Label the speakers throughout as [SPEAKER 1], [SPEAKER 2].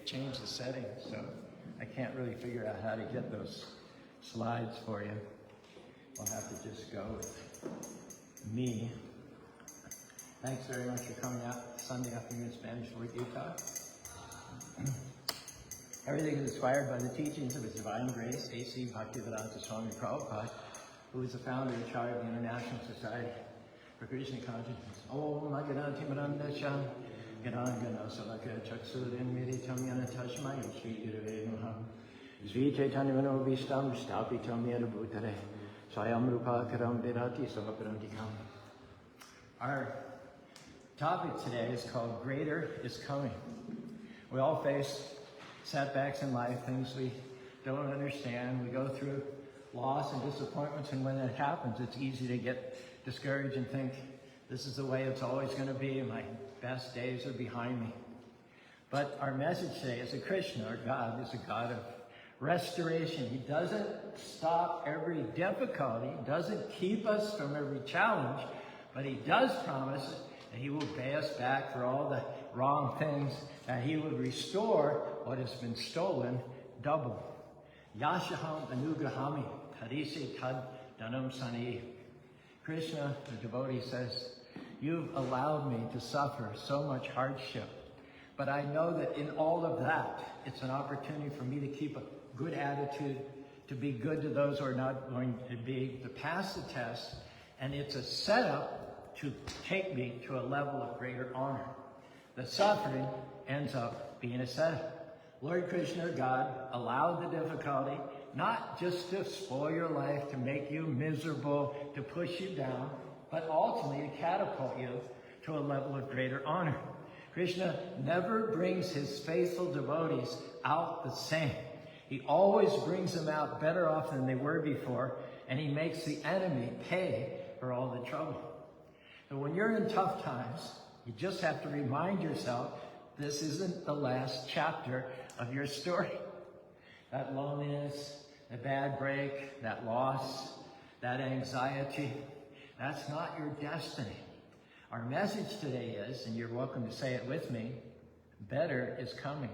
[SPEAKER 1] changed the settings, so I can't really figure out how to get those slides for you. We'll have to just go with me. Thanks very much for coming out Sunday afternoon Spanish Word Utah. Everything is inspired by the teachings of His Divine Grace, A.C. Bhaktivedanta Swami Prabhupada, who is the founder and chair of the International Society for Krishna Consciousness. Om Magadati Marandasha, Gadangana Salaka Chaksurin Miritam Yanatashmai, Sri Gurave Maha, Sri Chaitanya Manobishtam, Stapitam Yadabhutare, Swayam Rupa Karam Virati Savaparantikam. Our topic today is called Greater is Coming. We all face setbacks in life, things we don't understand. We go through loss and disappointments, and when that happens, it's easy to get discouraged and think, this is the way it's always going to be, my best days are behind me. But our message today is that Krishna, our God, is a God of restoration. He doesn't stop every difficulty, He doesn't keep us from every challenge, but He does promise that He will pay us back for all the wrong things, that He would restore what has been stolen double. Yashaham anugrahami tarise tad danam sani. Krishna, the devotee, says, you've allowed me to suffer so much hardship, but I know that in all of that, it's an opportunity for me to keep a good attitude, to be good to those who are not going to be, to pass the test, and it's a setup to take me to a level of greater honor. The suffering ends up being a setup. Lord Krishna, God, allowed the difficulty not just to spoil your life, to make you miserable, to push you down, but ultimately to catapult you to a level of greater honor. Krishna never brings His faithful devotees out the same. He always brings them out better off than they were before, and He makes the enemy pay for all the trouble. So when you're in tough times, you just have to remind yourself, this isn't the last chapter of your story. That loneliness, the bad break, that loss, that anxiety, that's not your destiny. Our message today is, and you're welcome to say it with me, better is coming.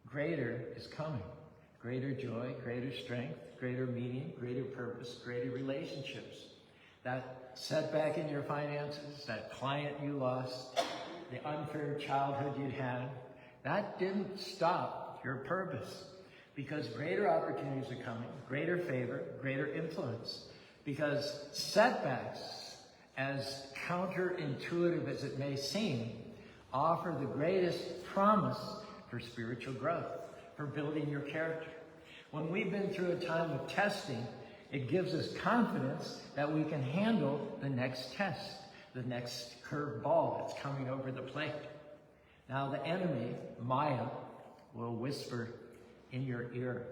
[SPEAKER 1] Greater is coming. Greater joy, greater strength, greater meaning, greater purpose, greater relationships. That setback in your finances, that client you lost, the unfair childhood you had, that didn't stop your purpose, because greater opportunities are coming, greater favor, greater influence, because setbacks, as counterintuitive as it may seem, offer the greatest promise for spiritual growth, for building your character. When we've been through a time of testing, it gives us confidence that we can handle the next test, the next curved ball that's coming over the plate. Now the enemy, Maya, will whisper in your ear,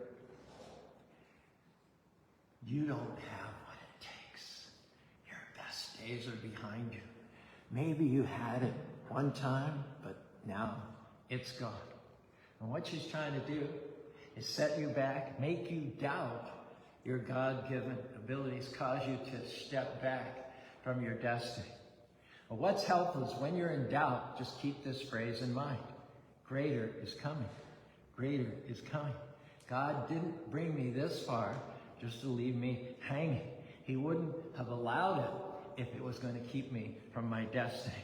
[SPEAKER 1] you don't have what it takes. Your best days are behind you. Maybe you had it one time, but now it's gone. And what she's trying to do is set you back, make you doubt your God-given abilities, cause you to step back from your destiny. But what's helpful is when you're in doubt, just keep this phrase in mind. Greater is coming. Greater is coming. God didn't bring me this far just to leave me hanging. He wouldn't have allowed it if it was going to keep me from my destiny.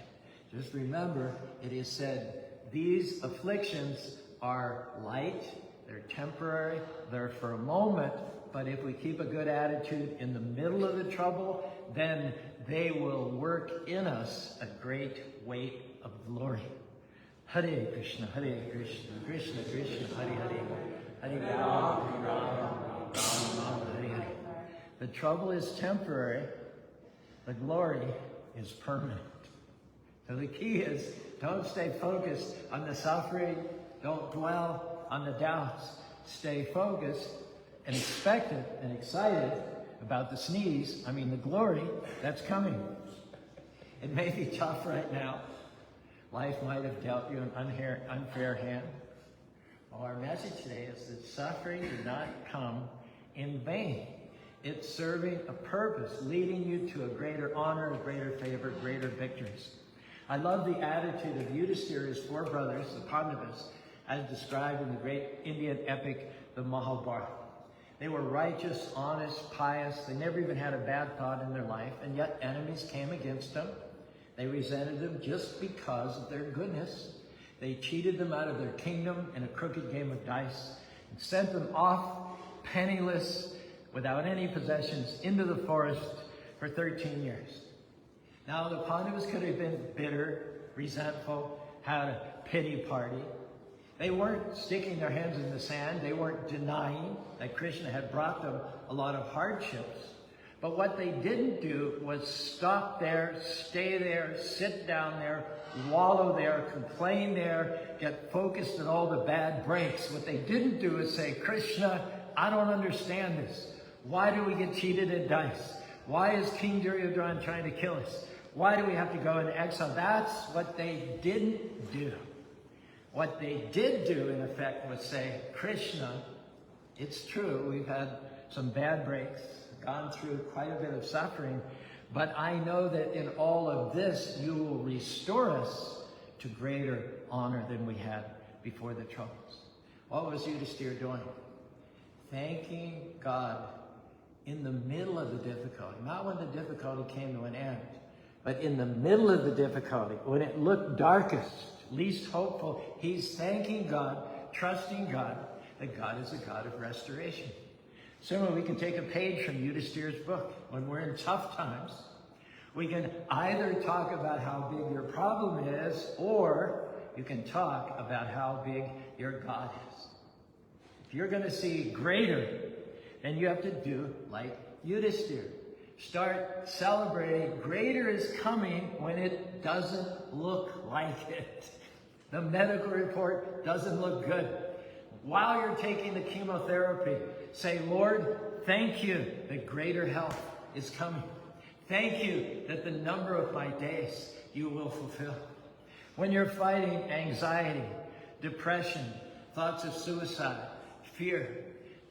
[SPEAKER 1] Just remember, it is said, these afflictions are light, they're temporary, they're for a moment, but if we keep a good attitude in the middle of the trouble, then they will work in us a great weight of glory. Hare Krishna, Krishna Krishna, Hare Hare, Hare Rama, Rama Rama, Hare Hare. The trouble is temporary, the glory is permanent. So the key is, don't stay focused on the suffering, don't dwell on the doubts. Stay focused and expectant and excited about the glory that's coming. It may be tough right now. Life might have dealt you an unfair hand. Well, our message today is that suffering did not come in vain. It's serving a purpose, leading you to a greater honor, a greater favor, greater victories. I love the attitude of Yudhisthira's four brothers, the Pandavas, as described in the great Indian epic, the Mahabharata. They were righteous, honest, pious. They never even had a bad thought in their life, and yet enemies came against them. They resented them just because of their goodness. They cheated them out of their kingdom in a crooked game of dice and sent them off penniless, without any possessions, into the forest for 13 years. Now, the Pandavas could have been bitter, resentful, had a pity party. They weren't sticking their heads in the sand. They weren't denying that Krishna had brought them a lot of hardships. But what they didn't do was stop there, stay there, sit down there, wallow there, complain there, get focused on all the bad breaks. What they didn't do is say, Krishna, I don't understand this. Why do we get cheated at dice? Why is King Duryodhana trying to kill us? Why do we have to go into exile? That's what they didn't do. What they did do, in effect, was say, Krishna, it's true, we've had some bad breaks, gone through quite a bit of suffering, but I know that in all of this, you will restore us to greater honor than we had before the troubles. What was Yudhisthira doing? Thanking God in the middle of the difficulty, not when the difficulty came to an end, but in the middle of the difficulty, when it looked darkest, least hopeful, he's thanking God, trusting God, that God is a God of restoration. Similarly, we can take a page from Yudhisthira's book. When we're in tough times, we can either talk about how big your problem is, or you can talk about how big your God is. If you're going to see greater, then you have to do like Yudhisthira. Start celebrating greater is coming when it doesn't look like it. The medical report doesn't look good. While you're taking the chemotherapy, say, Lord, thank you that greater health is coming. Thank you that the number of my days you will fulfill. When you're fighting anxiety, depression, thoughts of suicide, fear,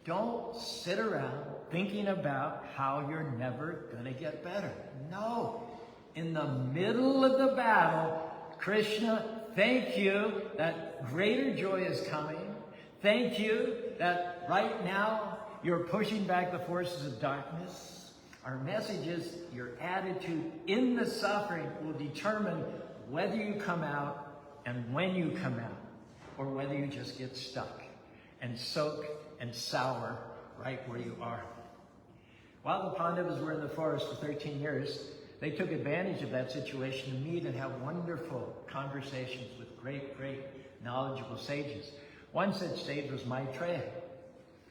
[SPEAKER 1] don't sit around thinking about how you're never going to get better. No. In the middle of the battle, Krishna, thank you that greater joy is coming. Thank you that right now you're pushing back the forces of darkness. Our message is your attitude in the suffering will determine whether you come out and when you come out, or whether you just get stuck and soak and sour right where you are. While the Pandavas were in the forest for 13 years, they took advantage of that situation to meet and have wonderful conversations with great, great knowledgeable sages. One such sage was Maitreya,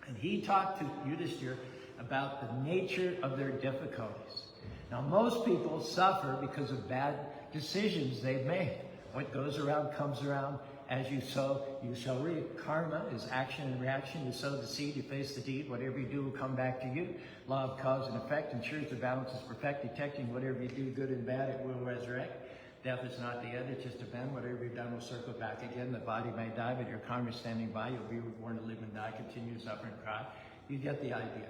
[SPEAKER 1] and he talked to Yudhisthira about the nature of their difficulties. Now, most people suffer because of bad decisions they've made. What goes around comes around. As you sow, you shall reap. Karma is action and reaction. You sow the seed, you face the deed. Whatever you do will come back to you. Law of cause and effect ensures the balance is perfect. Detecting whatever you do, good and bad, it will resurrect. Death is not the end, it's just a bend. Whatever you've done will circle back again. The body may die, but your karma is standing by. You'll be reborn to live and die, continue to suffer and cry. You get the idea.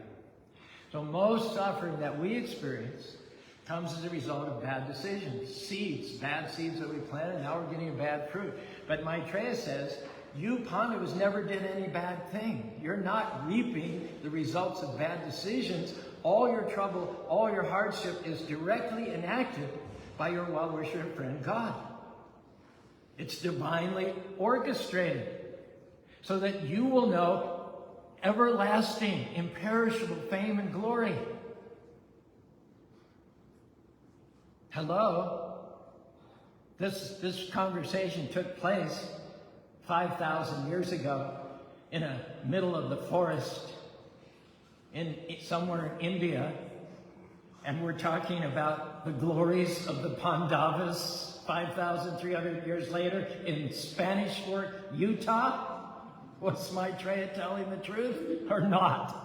[SPEAKER 1] So most suffering that we experience comes as a result of bad decisions. Seeds, bad seeds that we planted, now we're getting a bad fruit. But Maitreya says, you Pandavas never did any bad thing. You're not reaping the results of bad decisions. All your trouble, all your hardship is directly enacted by your well-wisher friend God. It's divinely orchestrated so that you will know everlasting, imperishable fame and glory. Hello? This conversation took place 5,000 years ago in the middle of the forest in somewhere in India, and we're talking about the glories of the Pandavas 5,300 years later in Spanish Fork, Utah. Was Maitreya telling the truth or not?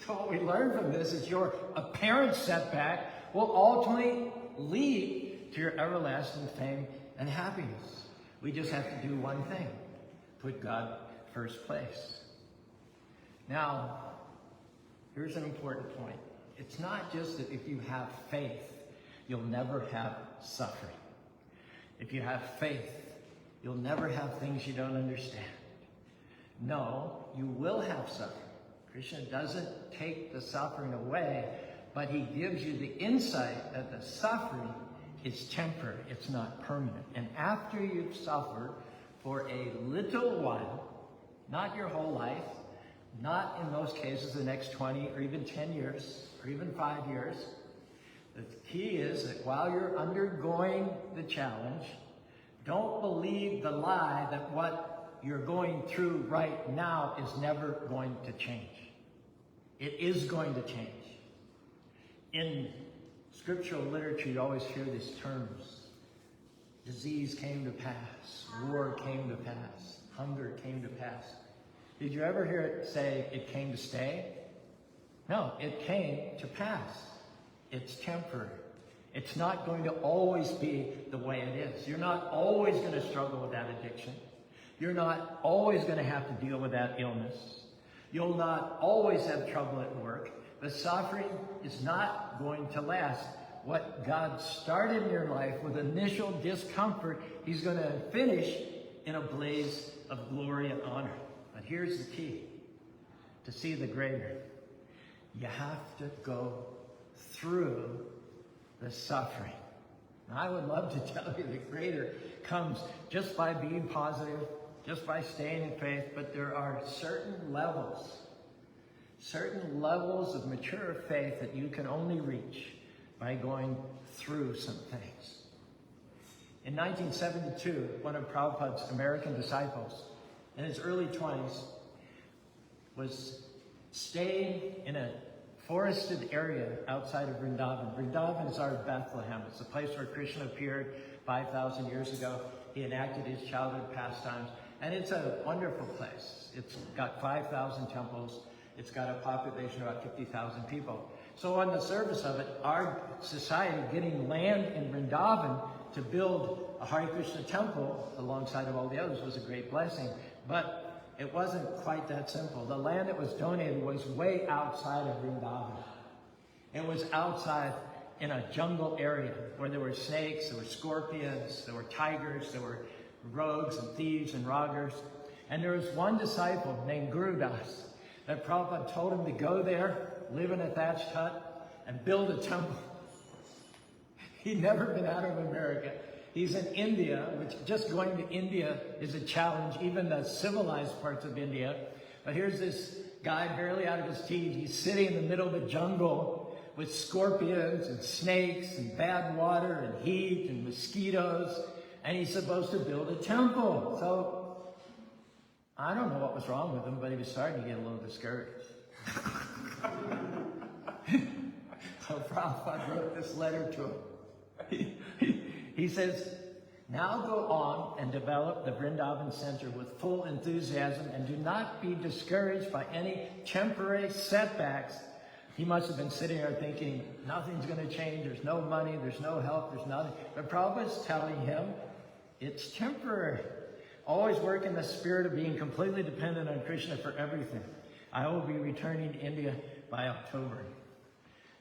[SPEAKER 1] So what we learn from this is your apparent setback will ultimately lead to your everlasting fame and happiness. We just have to do one thing: put God first place. Now, here's an important point. It's not just that if you have faith, you'll never have suffering. If you have faith, You'll never have things you don't understand. No, you will have suffering. Krishna doesn't take the suffering away, but he gives you the insight that the suffering is temporary, it's not permanent. And after you've suffered for a little while, not your whole life, not in most cases the next 20 or even 10 years, or even 5 years, the key is that while you're undergoing the challenge, don't believe the lie that what you're going through right now is never going to change. It is going to change. In scriptural literature, you always hear these terms. Disease came to pass. War came to pass. Hunger came to pass. Did you ever hear it say it came to stay? No, it came to pass. It's temporary. It's not going to always be the way it is. You're not always going to struggle with that addiction. You're not always going to have to deal with that illness. You'll not always have trouble at work. The suffering is not going to last. What God started in your life with initial discomfort, he's going to finish in a blaze of glory and honor. But here's the key. To see the greater, you have to go through the suffering. Now, I would love to tell you the greater comes just by being positive, just by staying in faith, but there are certain levels of mature faith that you can only reach by going through some things. In 1972, one of Prabhupada's American disciples, in his early 20s, was staying in a forested area outside of Vrindavan. Vrindavan is our Bethlehem. It's the place where Krishna appeared 5,000 years ago. He enacted his childhood pastimes. And it's a wonderful place. It's got 5,000 temples. It's got a population of about 50,000 people. So on the surface of it, our society getting land in Vrindavan to build a Hare Krishna temple alongside of all the others was a great blessing. But it wasn't quite that simple. The land that was donated was way outside of Vrindavan. It was outside in a jungle area where there were snakes, there were scorpions, there were tigers, there were rogues and thieves and robbers. And there was one disciple named Guru Das that Prabhupada told him to go there, live in a thatched hut, and build a temple. He'd never been out of America. He's in India, which just going to India is a challenge, even the civilized parts of India. But here's this guy barely out of his teens. He's sitting in the middle of the jungle with scorpions and snakes and bad water and heat and mosquitoes. And he's supposed to build a temple. So I don't know what was wrong with him, but he was starting to get a little discouraged. So Prabhupada wrote this letter to him. He says, now go on and develop the Vrindavan Center with full enthusiasm and do not be discouraged by any temporary setbacks. He must have been sitting there thinking, nothing's going to change. There's no money. There's no help. There's nothing. But Prabhupada's telling him it's temporary. Always work in the spirit of being completely dependent on Krishna for everything. I will be returning to India by October.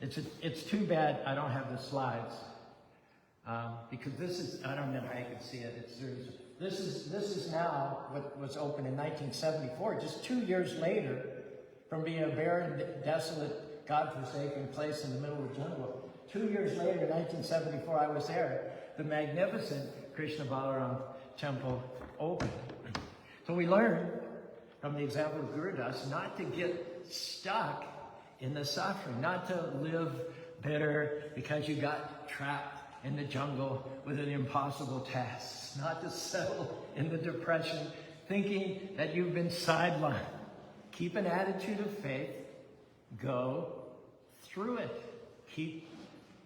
[SPEAKER 1] It's too bad I don't have the slides. Because this is, I don't know how you can see it. This is now what was opened in 1974, just 2 years later from being a barren, desolate, God-forsaken place in the middle of the jungle. 2 years later, in 1974, I was there. The magnificent Krishna Balaram temple opened. So we learn from the example of Guru Das not to get stuck in the suffering, not to live bitter because you got trapped in the jungle with an impossible task, not to settle in the depression thinking that you've been sidelined. Keep an attitude of faith. Go through it. Keep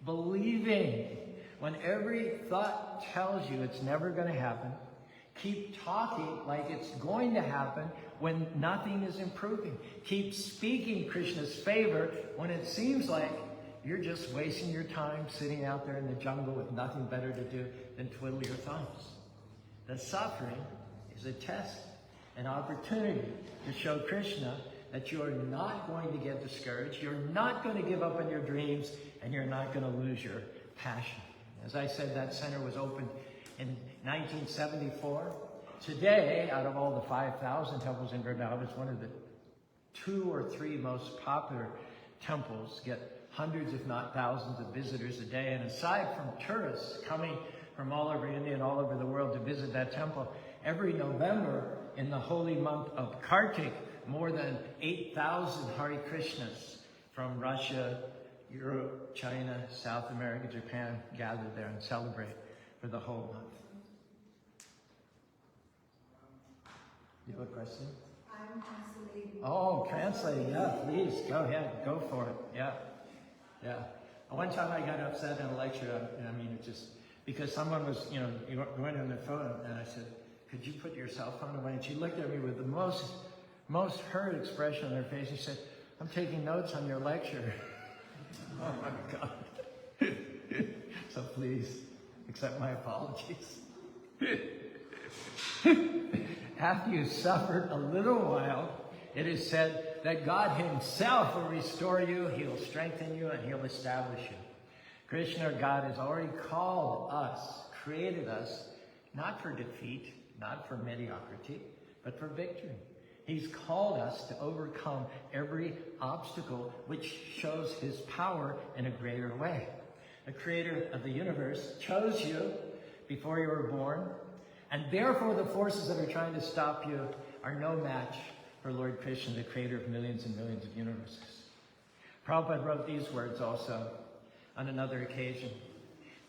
[SPEAKER 1] believing. When every thought tells you it's never going to happen, keep talking like it's going to happen when nothing is improving. Keep speaking Krishna's favor when it seems like you're just wasting your time sitting out there in the jungle with nothing better to do than twiddle your thumbs. The suffering is a test, an opportunity to show Krishna that you are not going to get discouraged, you're not going to give up on your dreams, and you're not going to lose your passion. As I said, that center was opened in 1974. Today, out of all the 5,000 temples in Brazil, it's one of the 2 or 3 most popular temples, get hundreds if not thousands of visitors a day. And aside from tourists coming from all over India and all over the world to visit that temple, every November in the holy month of Kartik, more than 8,000 Hare Krishnas from Russia, Europe, China, South America, Japan gather there and celebrate for the whole month. You have a question?
[SPEAKER 2] I'm translating.
[SPEAKER 1] Oh, translating, yeah, please, go ahead, go for it, yeah. One time I got upset in a lecture, and I mean, it just, because someone was, going on their phone, and I said, could you put your cell phone away? And she looked at me with the most hurt expression on her face. She said, I'm taking notes on your lecture. Oh my God. So please, accept my apologies. After you suffered a little while, it is said that God himself will restore you, he'll strengthen you, and he'll establish you. Krishna, God, has already called us, created us, not for defeat, not for mediocrity, but for victory. He's called us to overcome every obstacle which shows his power in a greater way. The creator of the universe chose you before you were born, and therefore the forces that are trying to stop you are no match for Lord Krishna, the creator of millions and millions of universes. Prabhupada wrote these words also on another occasion.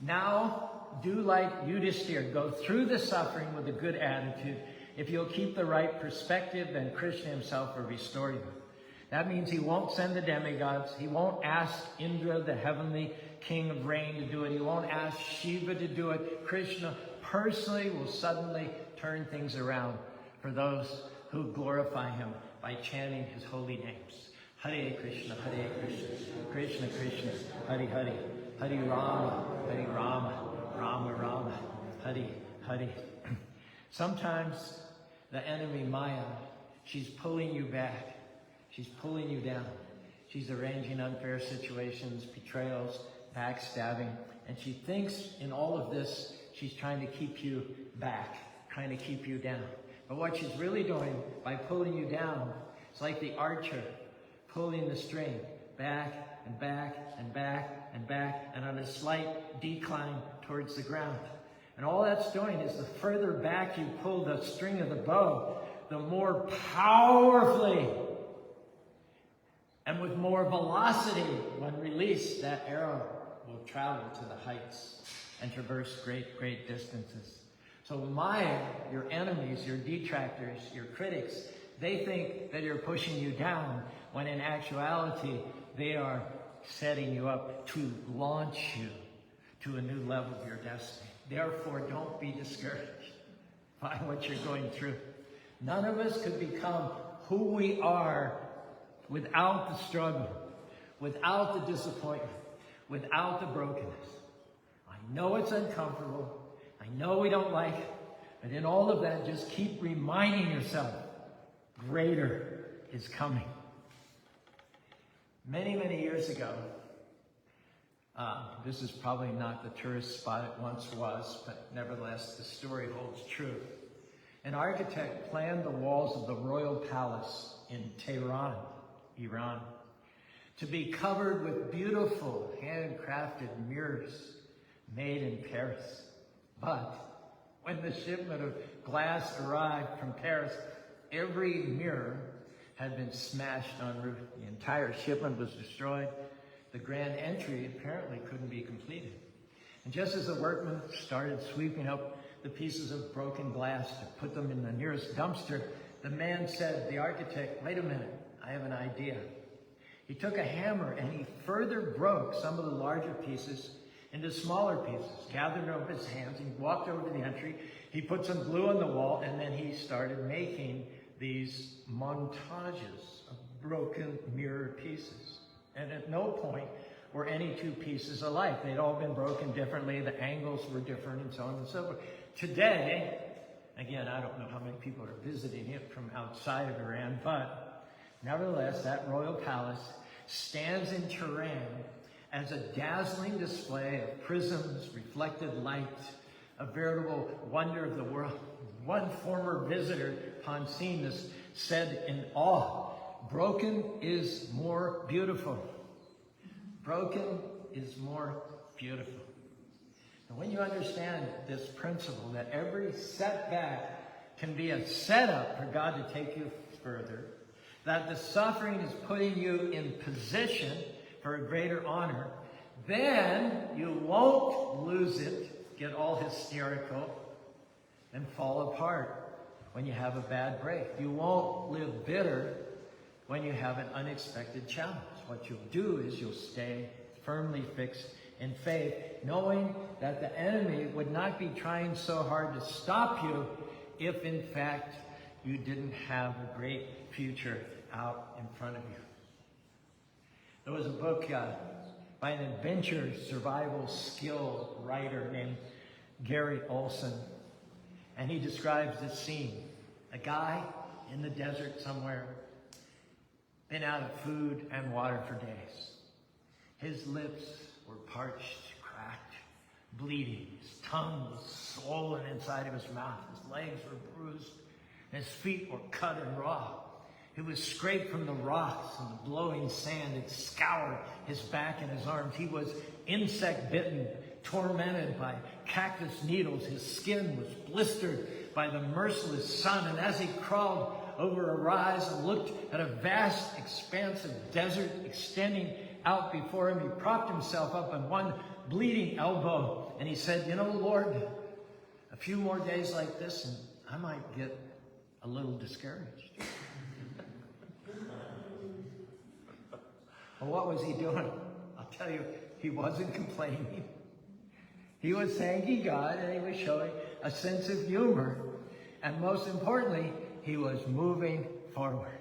[SPEAKER 1] Now, do like Yudhishthira, go through the suffering with a good attitude. If you'll keep the right perspective, then Krishna himself will restore you. That means he won't send the demigods. He won't ask Indra, the heavenly king of rain, to do it. He won't ask Shiva to do it. Krishna personally will suddenly turn things around for those who glorify him by chanting his holy names. Hare Krishna, Krishna Krishna, Hare Hare, Hare Rama, Rama Rama, Hare Hare. Sometimes the enemy Maya, she's pulling you back. She's pulling you down. She's arranging unfair situations, betrayals, backstabbing, and she thinks in all of this, she's trying to keep you back, trying to keep you down. But what she's really doing by pulling you down, it's like the archer pulling the string back and back and back and back and on a slight decline towards the ground. And all that's doing is the further back you pull the string of the bow, the more powerfully and with more velocity when released, that arrow will travel to the heights and traverse great, great distances. So Maya, your enemies, your detractors, your critics, they think that you're pushing you down, when in actuality, they are setting you up to launch you to a new level of your destiny. Therefore, don't be discouraged by what you're going through. None of us could become who we are without the struggle, without the disappointment, without the brokenness. I know it's uncomfortable. I know we don't like it. But in all of that, just keep reminding yourself, greater is coming. Many, many years ago, this is probably not the tourist spot it once was, but nevertheless, the story holds true. An architect planned the walls of the royal palace in Tehran, Iran, to be covered with beautiful handcrafted mirrors made in Paris. But when the shipment of glass arrived from Paris, every mirror had been smashed en route. The entire shipment was destroyed. The grand entry apparently couldn't be completed. And just as the workmen started sweeping up the pieces of broken glass to put them in the nearest dumpster, the man said, the architect, wait a minute, I have an idea. He took a hammer and he further broke some of the larger pieces into smaller pieces, gathered them up his hands, and he walked over to the entry. He put some glue on the wall, and then he started making these montages of broken mirror pieces. And at no point were any two pieces alike. They'd all been broken differently. The angles were different and so on and so forth. Today, again, I don't know how many people are visiting it from outside of Iran, but nevertheless, that royal palace stands in Tehran as a dazzling display of prisms, reflected light, a veritable wonder of the world. One former visitor, upon seeing this, said in awe, "Broken is more beautiful. Broken is more beautiful." And when you understand this principle, that every setback can be a setup for God to take you further, that the suffering is putting you in position for a greater honor, then you won't lose it, get all hysterical, and fall apart when you have a bad break. You won't live bitter when you have an unexpected challenge. What you'll do is you'll stay firmly fixed in faith, knowing that the enemy would not be trying so hard to stop you if in fact you didn't have a great future out in front of you. There was a book by an adventure survival skill writer named Gary Olson, and he describes this scene. A guy in the desert somewhere, been out of food and water for days. His lips were parched, cracked, bleeding. His tongue was swollen inside of his mouth. His legs were bruised. His feet were cut and raw. He was scraped from the rocks and the blowing sand. It scoured his back and his arms. He was insect bitten, tormented by cactus needles. His skin was blistered by the merciless sun. And as he crawled over a rise and looked at a vast expanse of desert extending out before him, he propped himself up on one bleeding elbow and he said, "You know, Lord, a few more days like this and I might get a little discouraged." Well, what was he doing? I'll tell you, he wasn't complaining. He was thanking God, and he was showing a sense of humor. And most importantly, he was moving forward.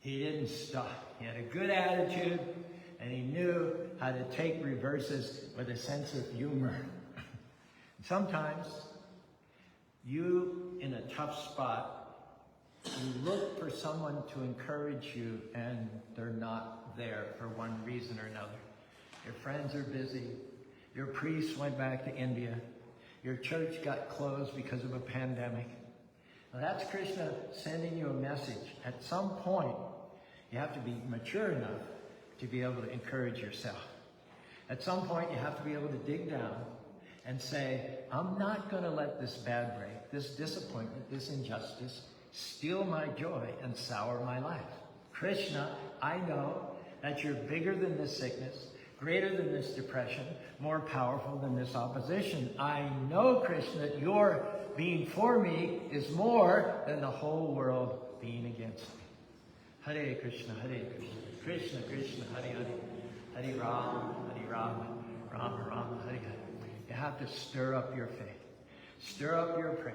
[SPEAKER 1] He didn't stop. He had a good attitude, and he knew how to take reverses with a sense of humor. Sometimes, you in a tough spot, you look for someone to encourage you, and they're not there for one reason or another. Your friends are busy. Your priest went back to India. Your church got closed because of a pandemic. Now that's Krishna sending you a message. At some point, you have to be mature enough to be able to encourage yourself. At some point, you have to be able to dig down and say, I'm not going to let this bad break, this disappointment, this injustice steal my joy and sour my life. Krishna, I know that you're bigger than this sickness, greater than this depression, more powerful than this opposition. I know, Krishna, that your being for me is more than the whole world being against me. Hare Krishna, Hare Krishna, Krishna Krishna, Hare Hare, Hare Rama, Rama Rama, Hare Hare. You have to stir up your faith. Stir up your praise.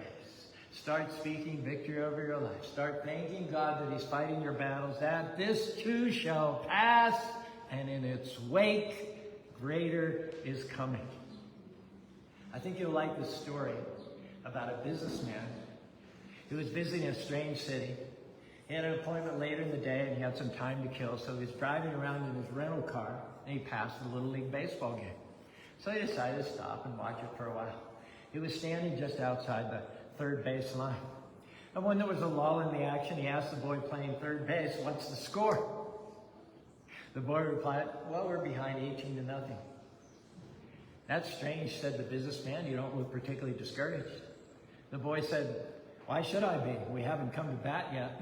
[SPEAKER 1] Start speaking victory over your life. Start thanking God that he's fighting your battles, that this too shall pass, and in its wake, greater is coming. I think you'll like this story about a businessman who was visiting a strange city. He had an appointment later in the day, and he had some time to kill, so he was driving around in his rental car, and he passed a Little League baseball game. So he decided to stop and watch it for a while. He was standing just outside the third base line. And when there was a lull in the action, he asked the boy playing third base, "What's the score?" The boy replied, "Well, we're behind 18-0. "That's strange," said the businessman. "You don't look particularly discouraged." The boy said, "Why should I be? We haven't come to bat yet."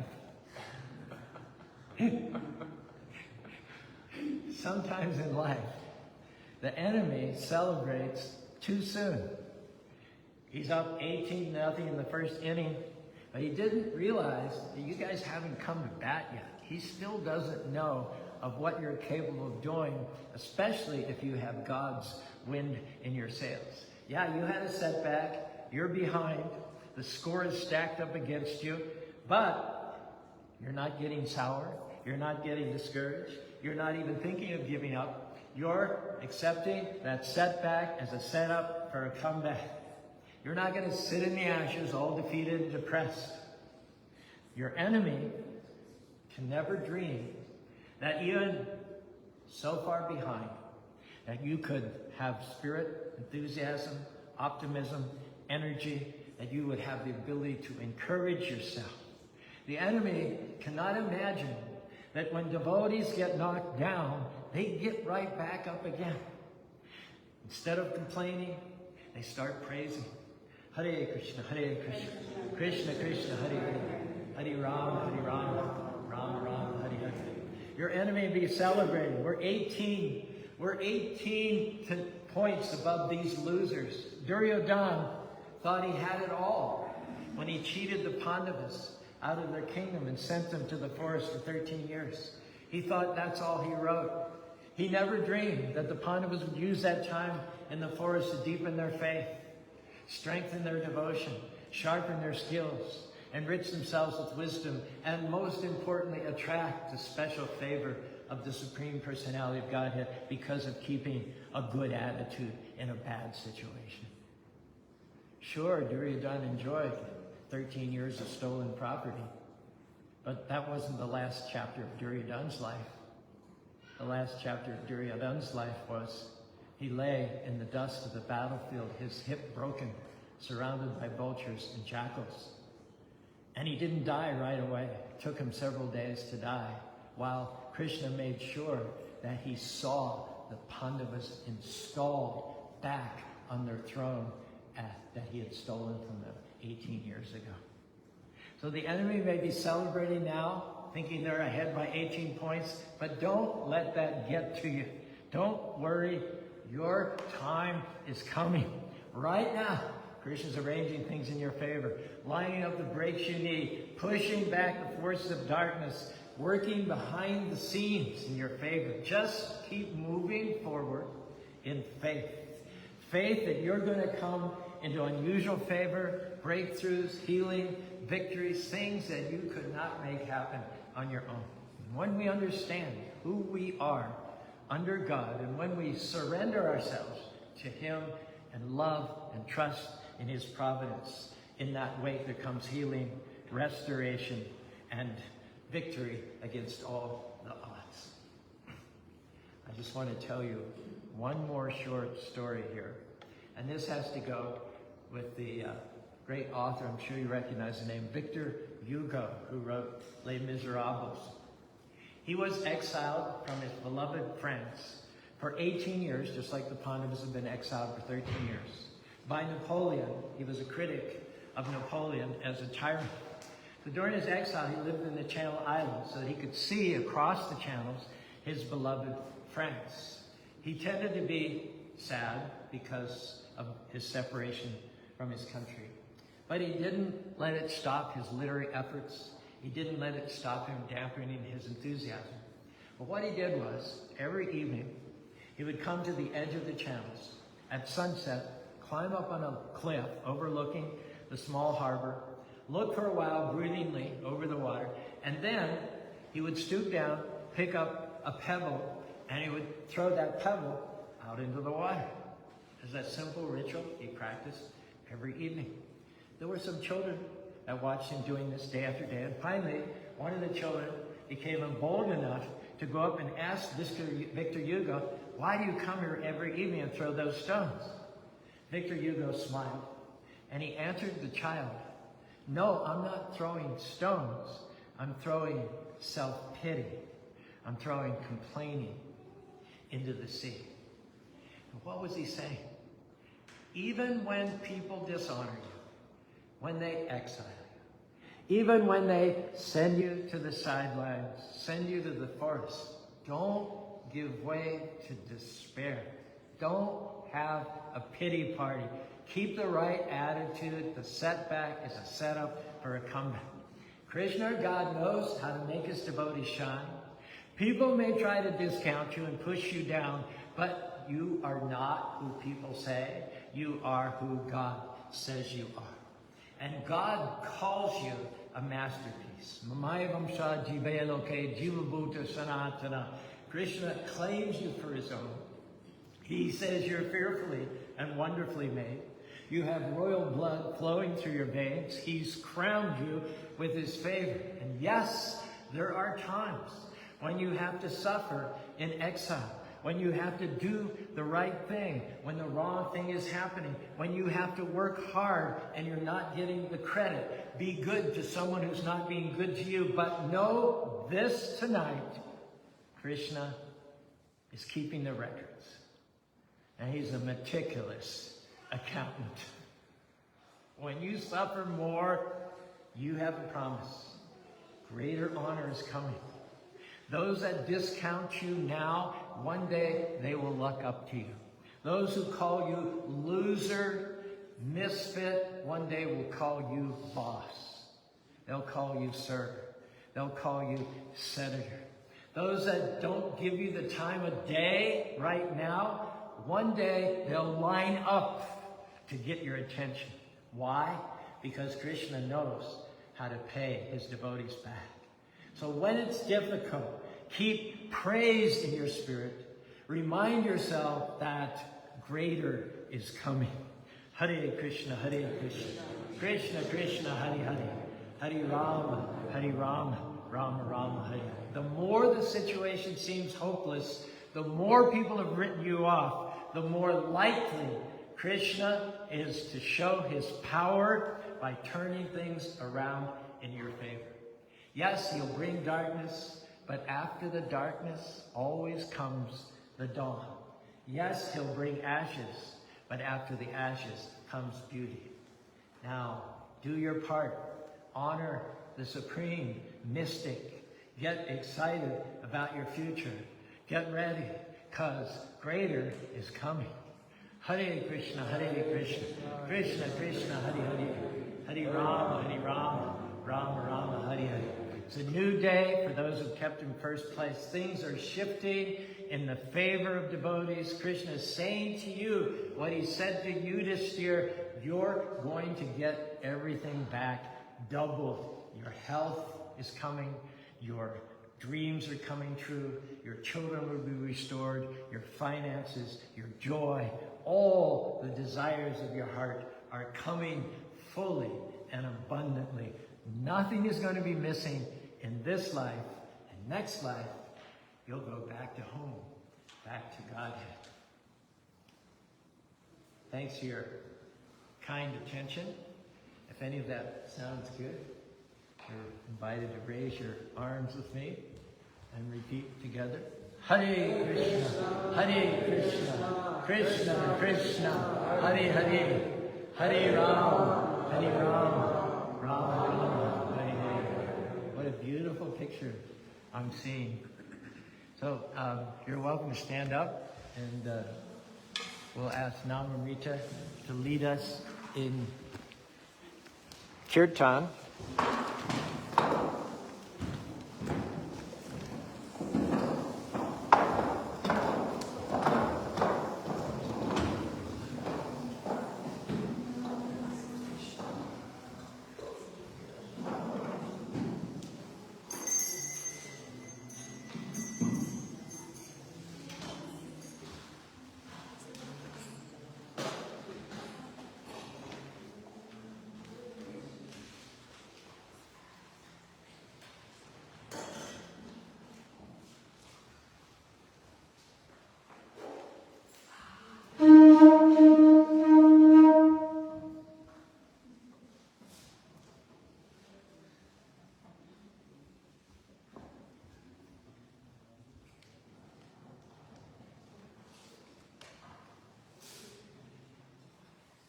[SPEAKER 1] Sometimes in life, the enemy celebrates too soon. He's up 18-0 in the first inning, but he didn't realize that you guys haven't come to bat yet. He still doesn't know of what you're capable of doing, especially if you have God's wind in your sails. Yeah, you had a setback. You're behind. The score is stacked up against you, but you're not getting sour. You're not getting discouraged. You're not even thinking of giving up. You're accepting that setback as a setup for a comeback. You're not going to sit in the ashes all defeated and depressed. Your enemy can never dream that even so far behind that you could have spirit, enthusiasm, optimism, energy, that you would have the ability to encourage yourself. The enemy cannot imagine that when devotees get knocked down, they get right back up again. Instead of complaining, they start praising. Hare Krishna, Krishna Krishna, Hare Hare, Hare Ram, Ram Ram, Hare Hare. Your enemy be celebrating. We're 18 points above these losers. Duryodhana thought he had it all when he cheated the Pandavas out of their kingdom and sent them to the forest for 13 years. He thought that's all he wrote. He never dreamed that the Pandavas would use that time in the forest to deepen their faith, strengthen their devotion, sharpen their skills, enrich themselves with wisdom, and most importantly, attract the special favor of the Supreme Personality of Godhead because of keeping a good attitude in a bad situation. Sure, Duryodhana enjoyed 13 years of stolen property, but that wasn't the last chapter of Duryodhana's life. The last chapter of Duryodhana's life was he lay in the dust of the battlefield, his hip broken, surrounded by vultures and jackals. And he didn't die right away. It took him several days to die, while Krishna made sure that he saw the Pandavas installed back on their throne that he had stolen from them 18 years ago. So the enemy may be celebrating now, thinking they're ahead by 18 points, but don't let that get to you. Don't worry. Your time is coming. Right now, Krishna's arranging things in your favor, lining up the breaks you need, pushing back the forces of darkness, working behind the scenes in your favor. Just keep moving forward in faith. Faith that you're going to come into unusual favor, breakthroughs, healing, victories, things that you could not make happen on your own. And when we understand who we are under God, and when we surrender ourselves to Him and love and trust in His providence, in that way there comes healing, restoration, and victory against all the odds. I just want to tell you one more short story here. And this has to go with the great author, I'm sure you recognize the name, Victor Hugo, who wrote Les Miserables. He was exiled from his beloved France for 18 years, just like the Pandavas had been exiled for 13 years, by Napoleon. He was a critic of Napoleon as a tyrant. So during his exile, he lived in the Channel Islands so that he could see across the channels his beloved France. He tended to be sad because of his separation from his country. But he didn't let it stop his literary efforts. He didn't let it stop him dampening his enthusiasm. But what he did was, every evening, he would come to the edge of the channels at sunset, climb up on a cliff overlooking the small harbor, look for a while broodingly over the water, and then he would stoop down, pick up a pebble, and he would throw that pebble out into the water. It's that simple ritual he practiced every evening. There were some children that watched him doing this day after day, and finally, one of the children became bold enough to go up and ask Victor Hugo, "Why do you come here every evening and throw those stones?" Victor Hugo smiled, and he answered the child, "No, I'm not throwing stones. I'm throwing self-pity. I'm throwing complaining into the sea." And what was he saying? Even when people dishonor you, when they exile you, even when they send you to the sidelines, send you to the forest, don't give way to despair. Don't have a pity party. Keep the right attitude. The setback is a setup for a comeback. Krishna, God, knows how to make his devotees shine. People may try to discount you and push you down, but you are not who people say. You are who God says you are. And God calls you a masterpiece. Mamayavamsha jiveloke jivabhuta sanatana. Krishna claims you for his own. He says you're fearfully and wonderfully made. You have royal blood flowing through your veins. He's crowned you with his favor. And yes, there are times when you have to suffer in exile, when you have to do the right thing, when the wrong thing is happening, when you have to work hard and you're not getting the credit. Be good to someone who's not being good to you. But know this tonight, Krishna is keeping the records. And he's a meticulous accountant. When you suffer more, you have a promise. Greater honor is coming. Those that discount you now, one day they will look up to you. Those who call you loser, misfit, one day will call you boss. They'll call you sir. They'll call you senator. Those that don't give you the time of day right now, one day they'll line up to get your attention. Why? Because Krishna knows how to pay his devotees back. So when it's difficult, keep praise in your spirit. Remind yourself that greater is coming. Hare Krishna, Hare Krishna, Krishna Krishna, Hare Hare, Hare Rama, Rama Rama, Hare. The more the situation seems hopeless, the more people have written you off, the more likely Krishna is to show his power by turning things around in your favor. Yes, he'll bring darkness, but after the darkness always comes the dawn. Yes, he'll bring ashes, but after the ashes comes beauty. Now, do your part. Honor the supreme mystic. Get excited about your future. Get ready, because greater is coming. Hare Krishna, Krishna Krishna, Hare Hare, Hare Rama, Rama Rama, Hare Hare. It's a new day for those who kept in first place. Things are shifting in the favor of devotees. Krishna is saying to you what he said to Yudhishthira, you're going to get everything back double. Your health is coming. Your dreams are coming true. Your children will be restored. Your finances, your joy, all the desires of your heart are coming fully and abundantly. Nothing is going to be missing in this life. And next life, you'll go back to home, back to Godhead. Thanks for your kind attention. If any of that sounds good, you're invited to raise your arms with me and repeat together. Hare Krishna, Krishna Krishna, Hare Hare, Hare Rama, Rama Rama, Hare Hare. What a beautiful picture I'm seeing. So you're welcome to stand up, and we'll ask Namamrita to lead us in Kirtan.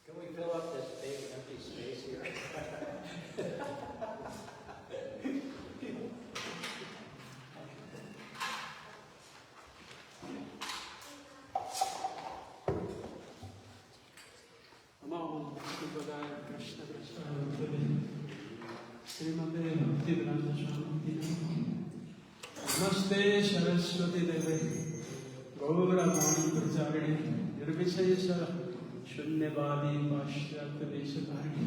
[SPEAKER 1] Can we fill up this big empty space here?
[SPEAKER 3] Namaste Saraswati Deve Gaura Mani Pracharine Nirvishesha Shunyavadi Pashyat Deshatari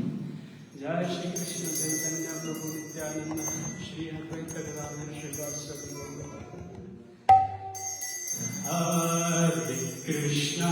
[SPEAKER 3] Jai Shri Krishna Chaitanya Prabhu Nityananda Shri Advaita Gadadhar Srivastava Hare Krishna